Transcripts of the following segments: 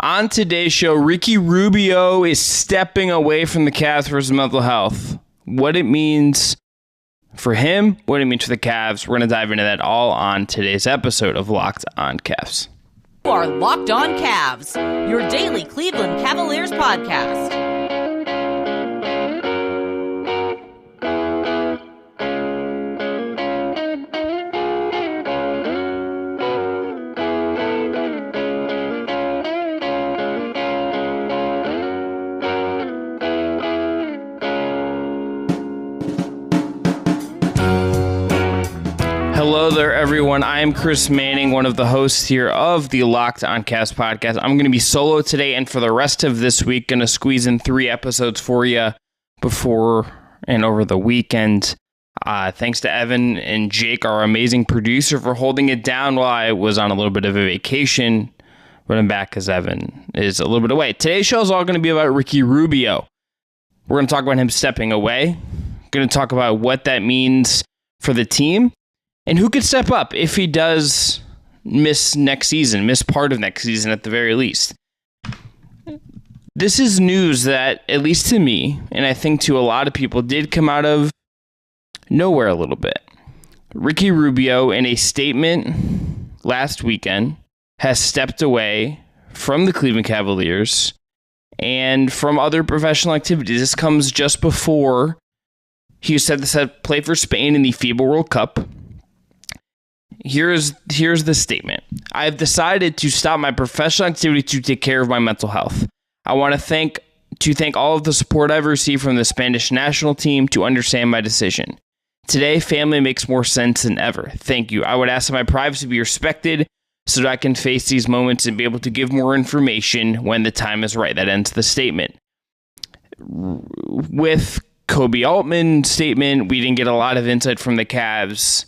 On today's show, Ricky Rubio is stepping away from the Cavs for his mental health. What it means for him, what it means for the Cavs. We're going to dive into that all on today's episode of Locked On Cavs. You are Locked On Cavs, your daily Cleveland Cavaliers podcast. Hello there, everyone. I am Chris Manning, one of the hosts here of the Locked On Cavs podcast. I'm going to be solo today, and for the rest of this week, going to squeeze in 3 episodes for you before and over the weekend. Thanks to Evan and Jake, our amazing producer, for holding it down while I was on a little bit of a vacation. But I'm back because Evan is a little bit away. Today's show is all going to be about Ricky Rubio. We're going to talk about him stepping away. We're going to talk about what that means for the team. And who could step up if he does miss part of next season at the very least? This is news that, at least to me, and I think to a lot of people, did come out of nowhere a little bit. Ricky Rubio, in a statement last weekend, has stepped away from the Cleveland Cavaliers and from other professional activities. This comes just before he said this had played for Spain in the FIBA World Cup. Here's the statement. I have decided to stop my professional activity to take care of my mental health. I want to thank all of the support I've received from the Spanish national team to understand my decision. Today, family makes more sense than ever. Thank you. I would ask that my privacy be respected so that I can face these moments and be able to give more information when the time is right. That ends the statement. With Kobe Altman's statement, we didn't get a lot of insight from the Cavs.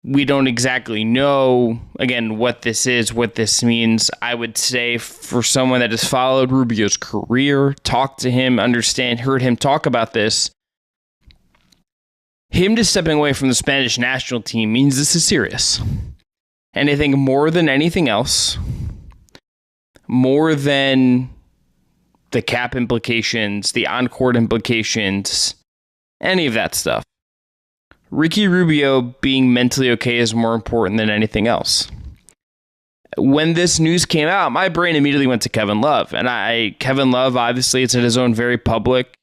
We don't exactly know, again, what this is, what this means. I would say for someone that has followed Rubio's career, talked to him, heard him talk about this, him just stepping away from the Spanish national team means this is serious. And I think more than anything else, more than the cap implications, the on-court implications, any of that stuff, Ricky Rubio being mentally okay is more important than anything else. When this news came out, my brain immediately went to Kevin Love. And Kevin Love, obviously, it's at his own very public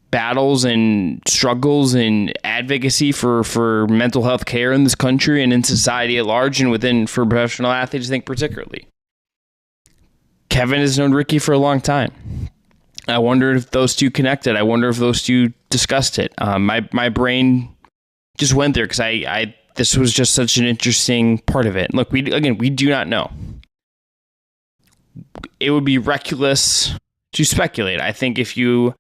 battles and struggles and advocacy for mental health care in this country and in society at large, and for professional athletes, I think particularly. Kevin has known Ricky for a long time. I wonder if those two connected. I wonder if those two discussed it. My brain just went there because this was just such an interesting part of it. Look, we do not know. It would be reckless to speculate. I think I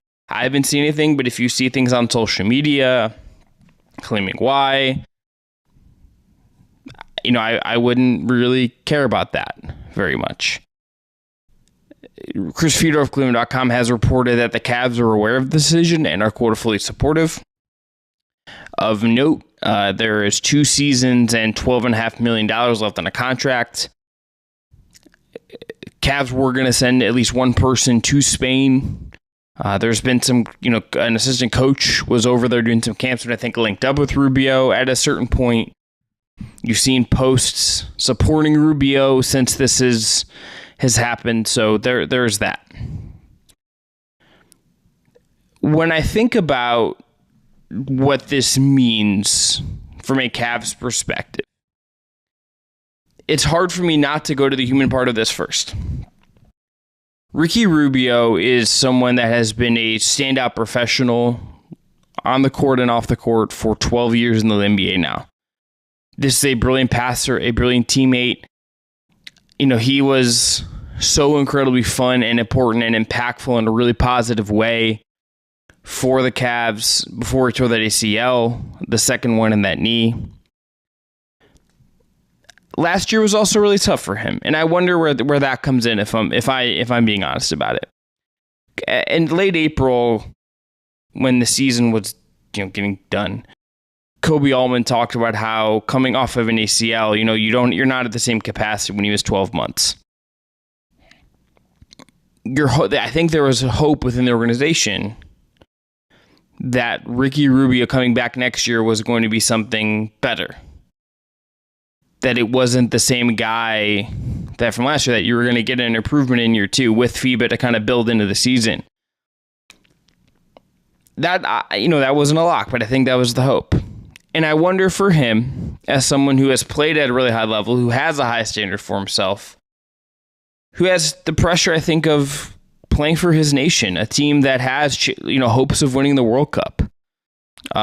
haven't seen anything, but if you see things on social media claiming why, I wouldn't really care about that very much. Chris Fedor of Cleveland.com has reported that the Cavs are aware of the decision and are, quote, fully supportive. Of note, there is 2 seasons and $12.5 million left on a contract. Cavs were going to send at least one person to Spain. There's been some, an assistant coach was over there doing some camps, and I think linked up with Rubio at a certain point. You've seen posts supporting Rubio since this has happened, so there's that. When I think about what this means from a Cavs perspective, it's hard for me not to go to the human part of this first. Ricky Rubio is someone that has been a standout professional on the court and off the court for 12 years in the NBA now. This is a brilliant passer, a brilliant teammate. He was so incredibly fun and important and impactful in a really positive way for the Cavs before he tore that ACL, the second one in that knee. Last year was also really tough for him, and I wonder where that comes in if I'm being honest about it. In late April, when the season was getting done, Kobe Altman talked about how coming off of an ACL, you're not at the same capacity when he was 12 months. I think there was hope within the organization that Ricky Rubio coming back next year was going to be something better. That it wasn't the same guy that from last year, that you were going to get an improvement in year 2 with FIBA to kind of build into the season. That wasn't a lock, but I think that was the hope. And I wonder for him, as someone who has played at a really high level, who has a high standard for himself, who has the pressure, I think, of playing for his nation, a team that has, hopes of winning the World Cup.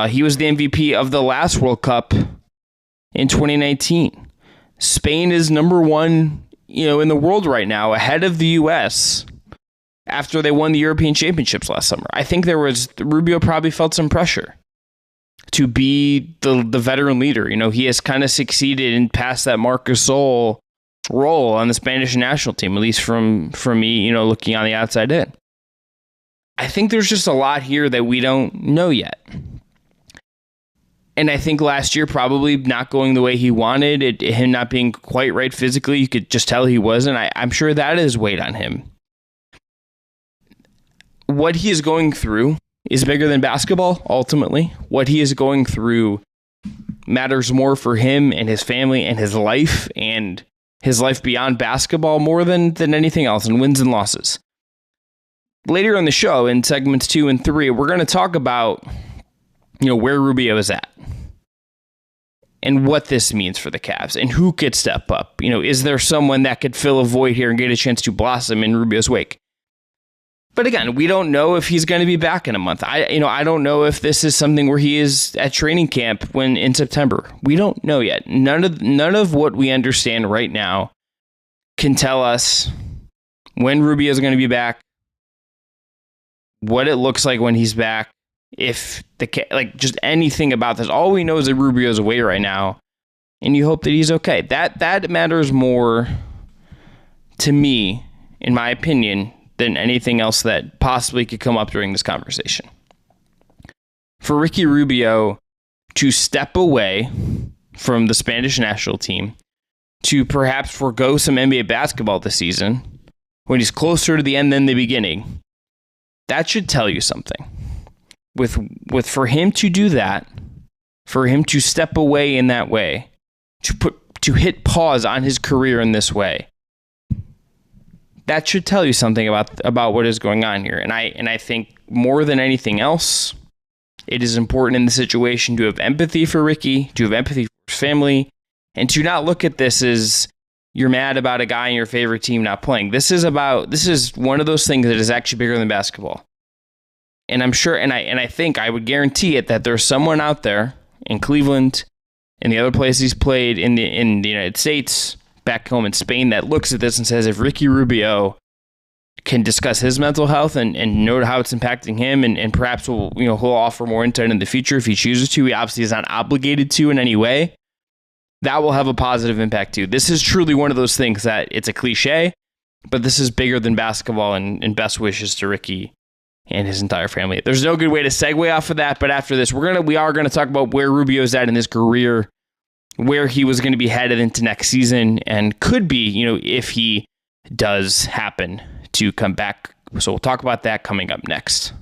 He was the MVP of the last World Cup in 2019. Spain is number 1, in the world right now, ahead of the U.S. after they won the European Championships last summer. I think Rubio probably felt some pressure to be the veteran leader. He has kind of succeeded in past that Marc Gasol role on the Spanish national team, at least from me, looking on the outside in. I think there's just a lot here that we don't know yet. And I think last year, probably not going the way he wanted, him not being quite right physically, you could just tell he wasn't. I'm sure that is weighed on him. What he is going through is bigger than basketball, ultimately. What he is going through matters more for him and his family and his life beyond basketball more than anything else, and wins and losses. Later on the show, in segments 2 and 3, we're going to talk about where Rubio is at and what this means for the Cavs and who could step up. Is there someone that could fill a void here and get a chance to blossom in Rubio's wake? But again, we don't know if he's going to be back in a month. I don't know if this is something where he is at training camp in September. We don't know yet. None of what we understand right now can tell us when Rubio is going to be back, what it looks like when he's back, if just anything about this. All we know is that Rubio's away right now, and you hope that he's okay. That matters more to me, in my opinion, than anything else that possibly could come up during this conversation. For Ricky Rubio to step away from the Spanish national team, to perhaps forego some NBA basketball this season, when he's closer to the end than the beginning, that should tell you something. For him to do that, for him to step away in that way, to hit pause on his career in this way, that should tell you something about what is going on here. And I think more than anything else, it is important in the situation to have empathy for Ricky, to have empathy for his family, and to not look at this as you're mad about a guy in your favorite team not playing. This is one of those things that is actually bigger than basketball. And I'm sure, and I think I would guarantee it, that there's someone out there in Cleveland and the other places he's played in the United States, back home in Spain, that looks at this and says, if Ricky Rubio can discuss his mental health and know how it's impacting him, and perhaps he'll offer more insight in the future if he chooses to. He obviously is not obligated to in any way. That will have a positive impact too. This is truly one of those things that it's a cliche, but this is bigger than basketball, and best wishes to Ricky and his entire family. There's no good way to segue off of that, but after this, we are going to talk about where Rubio's at in his career, where he was going to be headed into next season, and could be, if he does happen to come back. So we'll talk about that coming up next.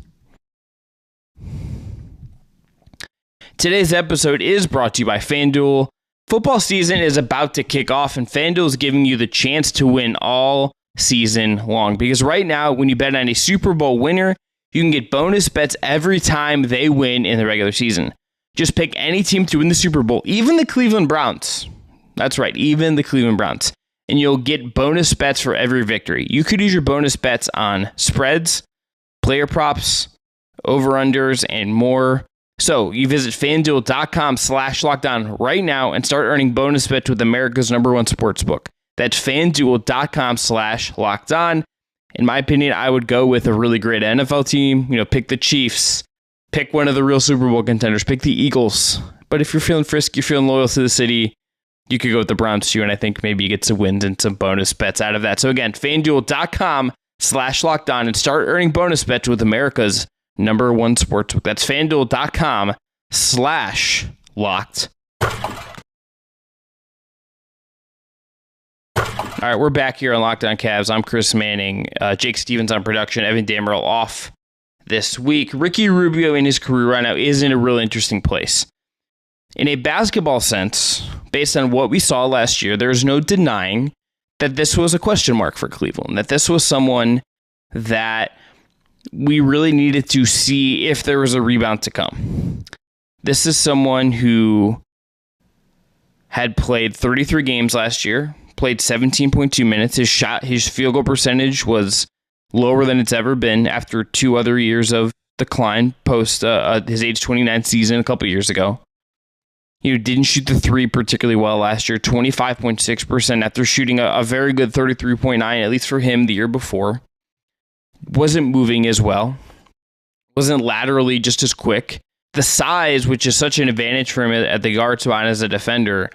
Today's episode is brought to you by FanDuel. Football season is about to kick off, and FanDuel is giving you the chance to win all season long. Because right now, when you bet on a Super Bowl winner, you can get bonus bets every time they win in the regular season. Just pick any team to win the Super Bowl, even the Cleveland Browns. That's right, even the Cleveland Browns. And you'll get bonus bets for every victory. You could use your bonus bets on spreads, player props, over-unders, and more. So you visit FanDuel.com/lockedon right now and start earning bonus bets with America's #1 sportsbook. That's FanDuel.com/lockedon. In my opinion, I would go with a really great NFL team. Pick the Chiefs. Pick one of the real Super Bowl contenders. Pick the Eagles. But if you're feeling frisky, you're feeling loyal to the city, you could go with the Browns too. And I think maybe you get some wins and some bonus bets out of that. So again, FanDuel.com/lockedon and start earning bonus bets with America's #1 sportsbook. That's FanDuel.com/locked. All right, we're back here on Locked On Cavs. I'm Chris Manning. Jake Stevens on production. Evan Dammerel off this week. Ricky Rubio in his career right now is in a real interesting place. In a basketball sense, based on what we saw last year, there's no denying that this was a question mark for Cleveland, that this was someone that we really needed to see if there was a rebound to come. This is someone who had played 33 games last year, played 17.2 minutes. His field goal percentage was lower than it's ever been after 2 other years of decline post his age 29 season a couple years ago. He didn't shoot the three particularly well last year, 25.6% after shooting a very good 33.9, at least for him the year before. Wasn't moving as well. Wasn't laterally just as quick. The size, which is such an advantage for him at the guard spot as a defender,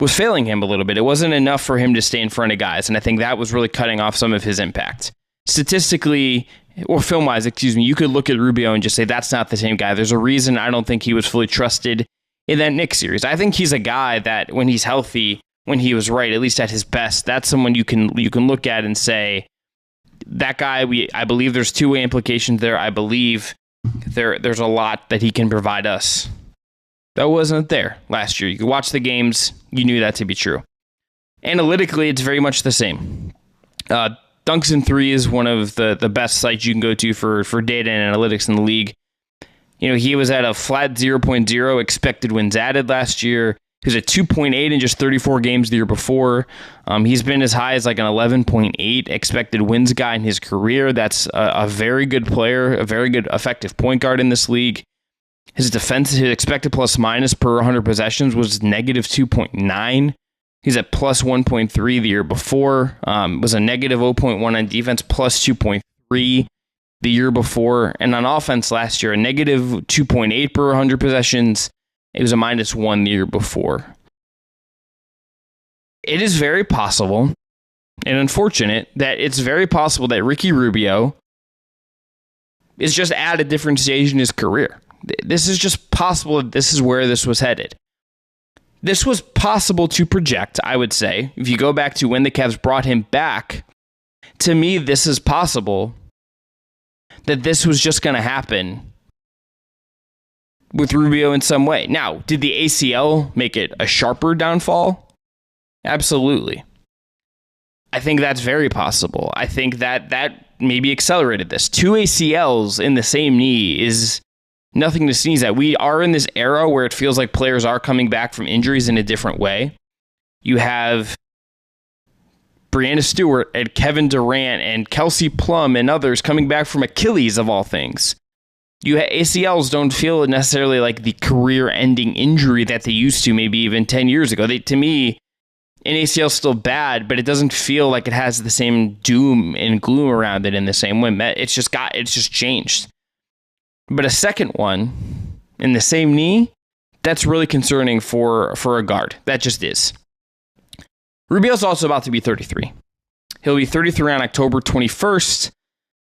was failing him a little bit. It wasn't enough for him to stay in front of guys, and I think that was really cutting off some of his impact. Statistically, or film-wise, you could look at Rubio and just say, that's not the same guy. There's a reason I don't think he was fully trusted in that Knicks series. I think he's a guy that when he's healthy, when he was right, at least at his best, that's someone you can look at and say, that guy, I believe there's two-way implications there. I believe there's a lot that he can provide us. That wasn't there last year. You could watch the games. You knew that to be true. Analytically, it's very much the same. Dunks and Three is one of the best sites you can go to for data and analytics in the league. He was at a flat 0.0 expected wins added last year. He was at 2.8 in just 34 games the year before. He's been as high as like an 11.8 expected wins guy in his career. That's a very good player, a very good effective point guard in this league. His expected plus minus per 100 possessions was negative 2.9. He's at plus 1.3 the year before. Was a negative 0.1 on defense, plus 2.3 the year before. And on offense last year, a negative 2.8 per 100 possessions. It was a minus 1 the year before. It is very possible and unfortunate that it's very possible that Ricky Rubio is just at a different stage in his career. This is just possible that this is where this was headed. This was possible to project, I would say. If you go back to when the Cavs brought him back, to me, this is possible that this was just going to happen with Rubio in some way. Now, did the ACL make it a sharper downfall? Absolutely. I think that's very possible. I think that maybe accelerated this. 2 ACLs in the same knee is nothing to sneeze at. We are in this era where it feels like players are coming back from injuries in a different way. You have Breanna Stewart and Kevin Durant and Kelsey Plum and others coming back from Achilles of all things. ACLs don't feel necessarily like the career-ending injury that they used to maybe even 10 years ago. To me, an ACL is still bad, but it doesn't feel like it has the same doom and gloom around it in the same way. It's just changed. But a second one in the same knee, that's really concerning for a guard. That just is. Rubio's also about to be 33. He'll be 33 on October 21st.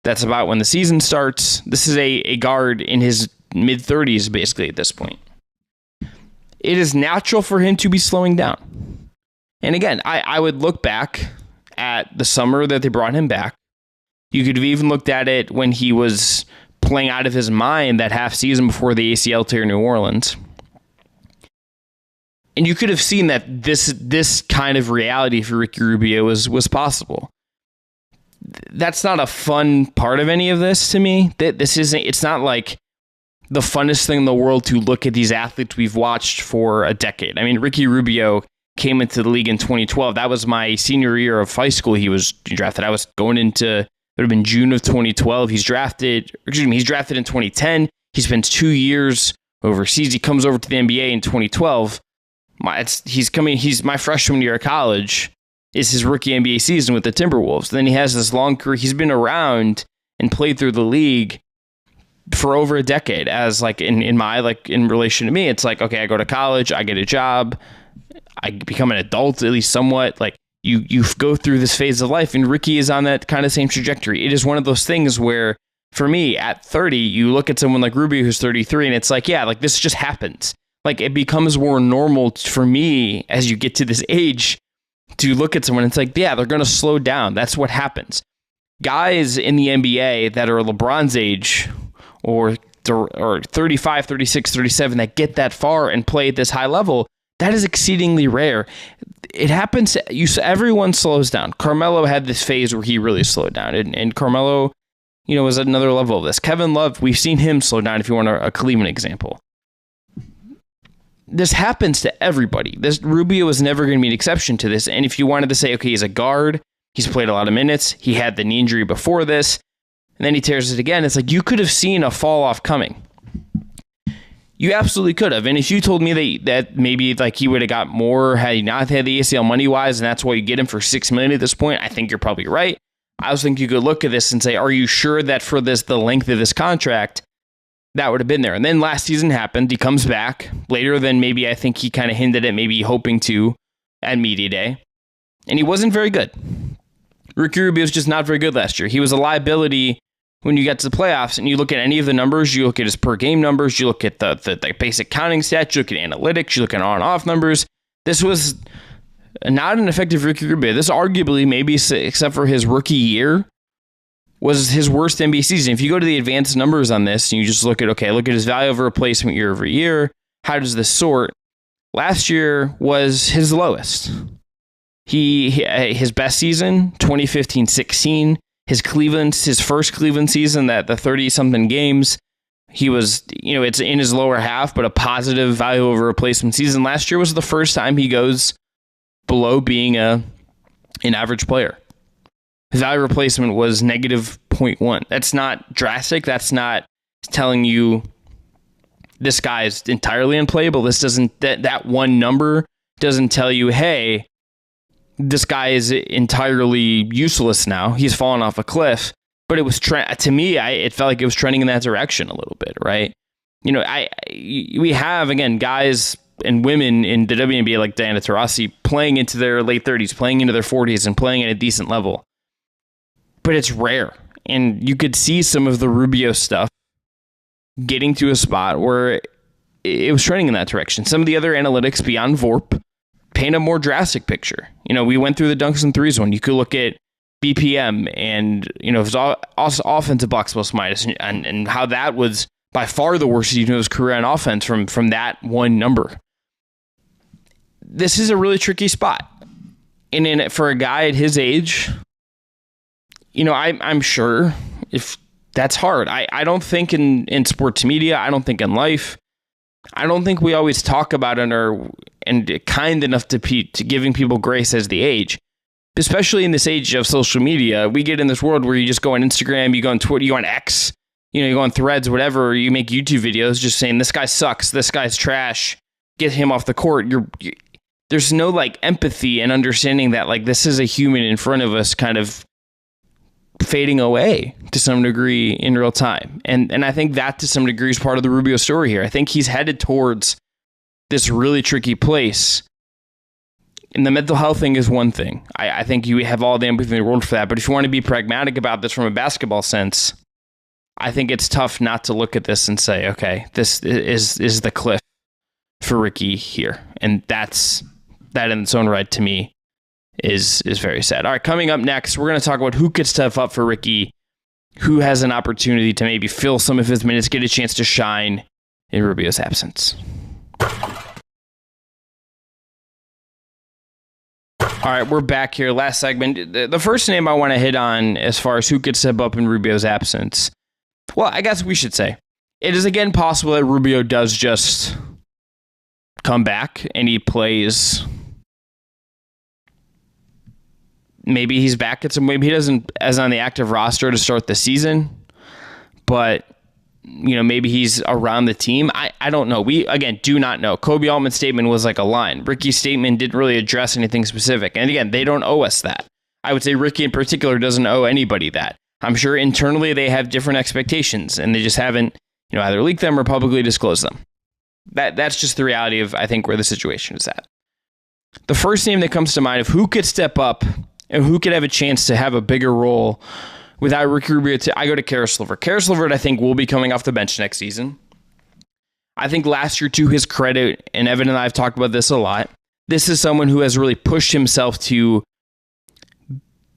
That's about when the season starts. This is a guard in his mid-30s, basically, at this point. It is natural for him to be slowing down. And again, I would look back at the summer that they brought him back. You could have even looked at it when he was playing out of his mind that half season before the ACL tear in New Orleans. And you could have seen that this kind of reality for Ricky Rubio was possible. That's not a fun part of any of this to me. It's not like the funnest thing in the world to look at these athletes we've watched for a decade. I mean, Ricky Rubio came into the league in 2012. That was my senior year of high school. He was drafted. I was going into, it would have been June of 2012. He's drafted in 2010. He spends 2 years overseas. He comes over to the NBA in 2012. He's my freshman year of college is his rookie NBA season with the Timberwolves. Then he has this long career. He's been around and played through the league for over a decade as like in relation to me. It's like, okay, I go to college, I get a job, I become an adult, at least somewhat. Like you go through this phase of life, and Ricky is on that kind of same trajectory. It is one of those things where, for me, at 30, you look at someone like Rubio who's 33, and it's like, yeah, like this just happens. Like it becomes more normal for me as you get to this age to look at someone and it's like, yeah, they're going to slow down. That's what happens. Guys in the NBA that are LeBron's age or 35, 36, 37 that get that far and play at this high level, that is exceedingly rare. It happens. Everyone slows down. Carmelo had this phase where he really slowed down, and Carmelo, was at another level of this. Kevin Love, we've seen him slow down. If you want a Cleveland example, this happens to everybody. Rubio is never going to be an exception to this. And if you wanted to say, okay, he's a guard, he's played a lot of minutes, he had the knee injury before this, and then he tears it again, it's like you could have seen a fall off coming. You absolutely could have. And if you told me that maybe like he would have got more had he not had the ACL money wise, and that's why you get him for $6 million at this point, I think you're probably right. I also think you could look at this and say, are you sure that for the length of this contract, that would have been there? And then last season happened. He comes back later than maybe I think he kind of hinted at maybe hoping to at Media Day. And he wasn't very good. Ricky Rubio was just not very good last year. He was a liability when you get to the playoffs and you look at any of the numbers. You look at his per game numbers. You look at the basic counting stats. You look at analytics. You look at on-off numbers. This was not an effective Ricky Rubio. This arguably, maybe except for his rookie year, was his worst NBA season. If you go to the advanced numbers on this and you just look at his value over replacement year over year, how does this sort? Last year was his lowest. His best season, 2015-16. His first Cleveland season, the 30-something games, he was, it's in his lower half, but a positive value over replacement season. Last year was the first time he goes below being an average player. His value replacement was negative 0.1. That's not drastic. That's not telling you this guy is entirely unplayable. This doesn't, that one number doesn't tell you, hey, this guy is entirely useless now. He's fallen off a cliff. But it was, to me, it felt like it was trending in that direction a little bit, right? We have, again, guys and women in the WNBA like Diana Taurasi playing into their late 30s, playing into their 40s, and playing at a decent level. But it's rare. And you could see some of the Rubio stuff getting to a spot where it was trending in that direction. Some of the other analytics beyond VORP paint a more drastic picture. We went through the dunks and threes one. You could look at BPM and, it was also offensive box plus minus and how that was by far the worst season of his career on offense from that one number. This is a really tricky spot. And for a guy at his age, I'm sure if that's hard. I don't think in sports media, I don't think in life, I don't think we always talk about it and kind enough to giving people grace as the age. Especially in this age of social media, we get in this world where you just go on Instagram, you go on Twitter, you go on X, you go on Threads, whatever, you make YouTube videos just saying this guy sucks, this guy's trash, get him off the court. There's no empathy and understanding that this is a human in front of us kind of fading away to some degree in real time. And I think that to some degree is part of the Rubio story here. I think he's headed towards this really tricky place. And the mental health thing is one thing. I think you have all the empathy in the world for that. But if you want to be pragmatic about this from a basketball sense, I think it's tough not to look at this and say, okay, this is the cliff for Ricky here. And that in its own right to me is very sad. All right, coming up next, we're going to talk about who could step up for Ricky, who has an opportunity to maybe fill some of his minutes, get a chance to shine in Rubio's absence. All right, we're back here. Last segment. The first name I want to hit on as far as who could step up in Rubio's absence, well, I guess we should say, it is again possible that Rubio does just come back and he plays. Maybe he's back at some, maybe he doesn't as on the active roster to start the season, but maybe he's around the team. I don't know. We, again, do not know. Kobe Altman's statement was like a line. Ricky's statement didn't really address anything specific. And again, they don't owe us that. I would say Ricky in particular doesn't owe anybody that. I'm sure internally they have different expectations and they just haven't, either leaked them or publicly disclosed them. That's just the reality of, I think, where the situation is at. The first name that comes to mind of who could step up and who could have a chance to have a bigger role without Ricky Rubio, I go to Karis LeVert. Karis LeVert, I think, will be coming off the bench next season. I think last year, to his credit, and Evan and I have talked about this a lot, this is someone who has really pushed himself to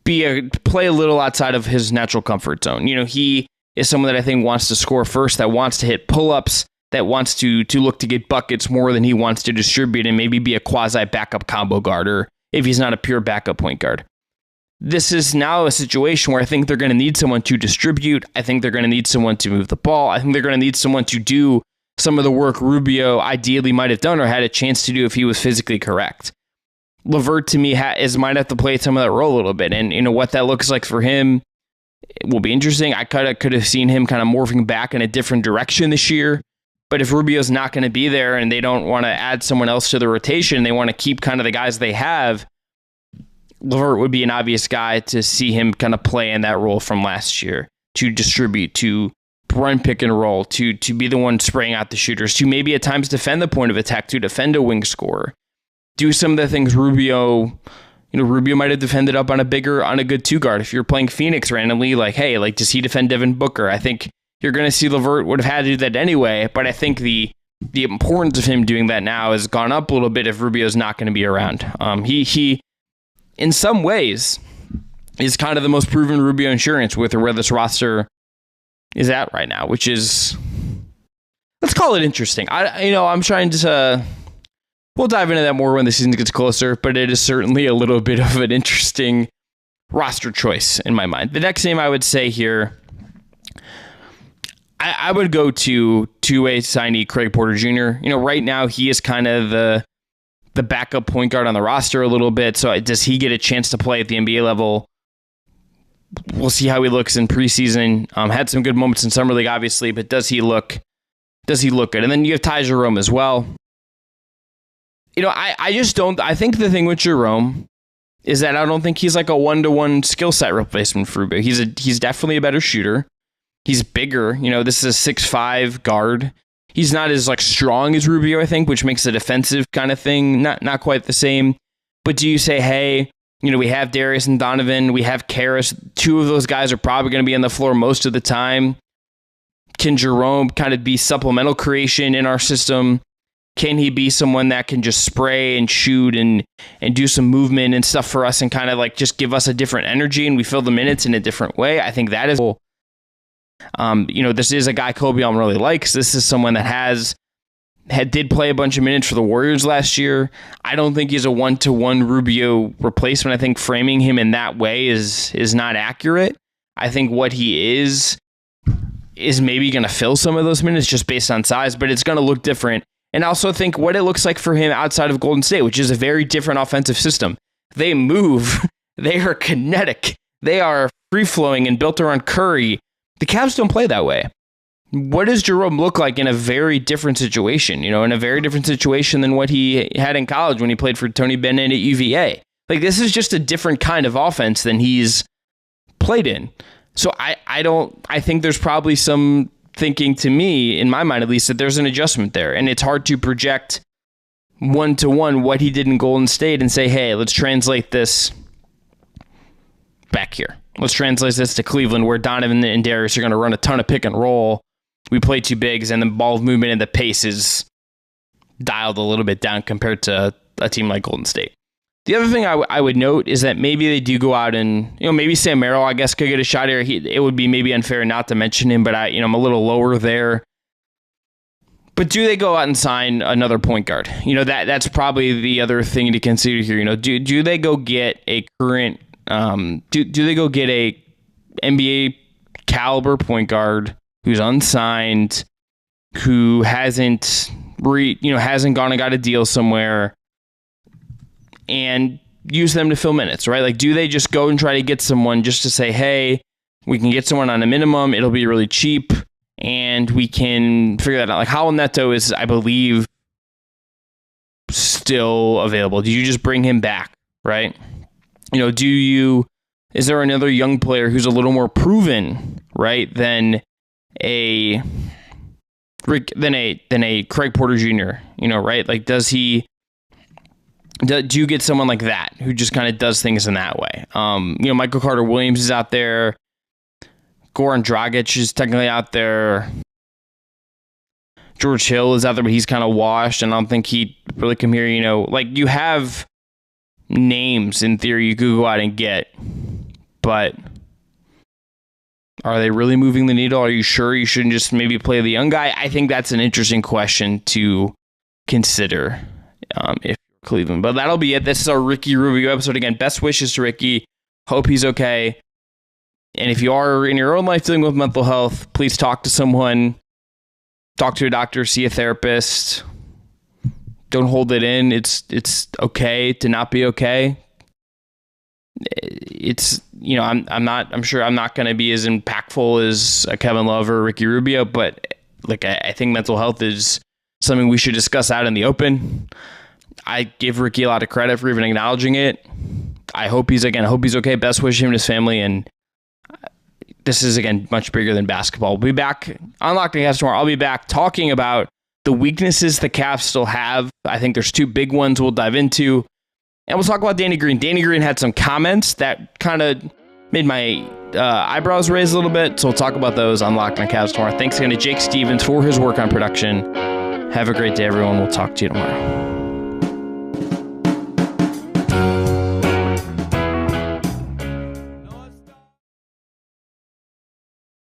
play a little outside of his natural comfort zone. He is someone that I think wants to score first, that wants to hit pull-ups, that wants to look to get buckets more than he wants to distribute and maybe be a quasi-backup combo guard, or if he's not a pure backup point guard. This is now a situation where I think they're going to need someone to distribute. I think they're going to need someone to move the ball. I think they're going to need someone to do some of the work Rubio ideally might have done or had a chance to do if he was physically correct. LeVert, to me, might have to play some of that role a little bit. And what that looks like for him will be interesting. I could have seen him kind of morphing back in a different direction this year. But if Rubio's not going to be there and they don't want to add someone else to the rotation, they want to keep kind of the guys they have, LeVert would be an obvious guy to see him kind of play in that role from last year, to distribute, to run pick and roll, to be the one spraying out the shooters, to maybe at times defend the point of attack, to defend a wing scorer. Do some of the things Rubio might have defended up on a good two guard. If you're playing Phoenix randomly, does he defend Devin Booker? I think you're going to see LeVert would have had to do that anyway, but I think the importance of him doing that now has gone up a little bit if Rubio's not going to be around. He in some ways is kind of the most proven Rubio insurance with where this roster is at right now, which is, let's call it interesting. I'm trying to, we'll dive into that more when the season gets closer, but it is certainly a little bit of an interesting roster choice in my mind. The next name I would say here, I would go to two-way signee Craig Porter Jr. Right now he is kind of the backup point guard on the roster a little bit. So does he get a chance to play at the NBA level? We'll see how he looks in preseason. Had some good moments in summer league, obviously, but does he look good? And then you have Ty Jerome as well. I think the thing with Jerome is that I don't think he's like a one-to-one skill set replacement for Rubio. He's definitely a better shooter. He's bigger. This is a 6'5" guard. He's not as strong as Rubio, I think, which makes the defensive kind of thing not quite the same. But do you say, hey, we have Darius and Donovan, we have Karras. Two of those guys are probably going to be on the floor most of the time. Can Jerome kind of be supplemental creation in our system? Can he be someone that can just spray and shoot and do some movement and stuff for us and kind of just give us a different energy and we fill the minutes in a different way? I think that is cool. This is a guy Kobe Alm really likes. This is someone that did play a bunch of minutes for the Warriors last year. I don't think he's a one-to-one Rubio replacement. I think framing him in that way is not accurate. I think what he is maybe going to fill some of those minutes just based on size, but it's going to look different. And I also think what it looks like for him outside of Golden State, which is a very different offensive system. They move. They are kinetic. They are free-flowing and built around Curry. The Cavs don't play that way. What does Jerome look like in a very different situation? In a very different situation than what he had in college when he played for Tony Bennett at UVA. This is just a different kind of offense than he's played in. So I think there's probably some thinking, to me, in my mind at least, that there's an adjustment there. And it's hard to project one-to-one what he did in Golden State and say, hey, let's translate this back here. Let's translate this to Cleveland, where Donovan and Darius are going to run a ton of pick and roll. We play two bigs, and the ball movement and the pace is dialed a little bit down compared to a team like Golden State. The other thing I would note is that maybe they do go out and, maybe Sam Merrill, I guess, could get a shot here. It would be maybe unfair not to mention him, but I'm a little lower there. But do they go out and sign another point guard? That's probably the other thing to consider here. Do they go get a current, do they go get a NBA caliber point guard who's unsigned, who hasn't gone and got a deal somewhere, and use them to fill minutes, right? Do they just go and try to get someone just to say, hey, we can get someone on a minimum, it'll be really cheap, and we can figure that out? Howell Neto is, I believe, still available. Do you just bring him back, right? Is there another young player who's a little more proven, right, than a Craig Porter Jr., right? Do you get someone like that who just kind of does things in that way? Michael Carter Williams is out there. Goran Dragic is technically out there. George Hill is out there, but he's kind of washed, and I don't think he'd really come here. You have names in theory you could go out and get, but are they really moving the needle? Are you sure you shouldn't just maybe play the young guy? I think that's an interesting question to consider if you're Cleveland. But that'll be it. This is our Ricky Rubio episode. Again, best wishes to Ricky. Hope he's okay. And if you are in your own life dealing with mental health, please talk to someone. Talk to a doctor, see a therapist. Don't hold it in. It's okay to not be okay. I'm sure I'm not going to be as impactful as a Kevin Love or Ricky Rubio, but I think mental health is something we should discuss out in the open. I give Ricky a lot of credit for even acknowledging it. I hope he's okay. Best wish him and his family. And this is, again, much bigger than basketball. We'll be back on Locked On Cavs tomorrow. I'll be back talking about the weaknesses the Cavs still have. I think there's two big ones we'll dive into. And we'll talk about Danny Green. Danny Green had some comments that kind of made my eyebrows raise a little bit. So we'll talk about those on Locked On Cavs tomorrow. Thanks again to Jake Stevens for his work on production. Have a great day, everyone. We'll talk to you tomorrow.